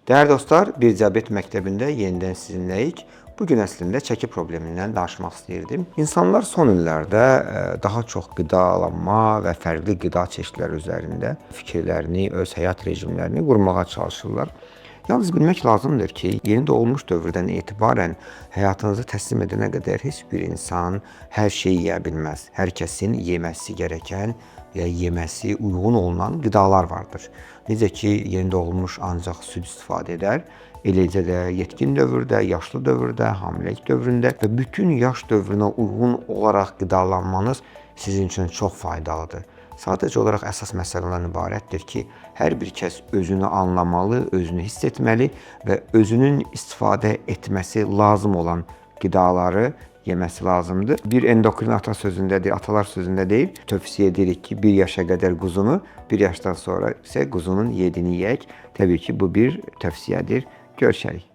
Değerli dostlar, Bir Diabet Məktəbində yenidən sizinləyik. Bugün əslində çəki problemindən danışmaq istəyirdim. İnsanlar son illərdə daha çox qidalanma və fərqli qida çeşidləri üzərində fikirlərini, öz həyat rejimlərini qurmağa çalışırlar. Yalnız bilmək lazımdır ki, yeni doğulmuş dövrdən etibarən həyatınızı təslim edənə qədər heç bir insan hər şeyi yeyə bilməz. Hər kəsin yeməsi gərəkən və yeməsi uyğun olunan qidalar vardır. Necə ki, yeni doğulmuş ancaq süd istifadə edər, eləcə də yetkin dövrdə, yaşlı dövrdə, hamiləlik dövründə və bütün yaş dövrünə uyğun olaraq qidalanmanız sizin üçün çox faydalıdır. Sadəcə olaraq əsas məsələdən ibarətdir ki, hər bir kəs özünü anlamalı, özünü hiss etməli və özünün istifadə etməsi lazım olan qidaları yeməsi lazımdır. Bir endokrin ata sözündədir, atalar sözündə deyil. Tövsiyə edirik ki, 1 yaşa qədər quzunu, 1 yaşdan sonra isə quzunun yedini yeyək. Təbii ki, bu bir tövsiyədir. Görüşərik.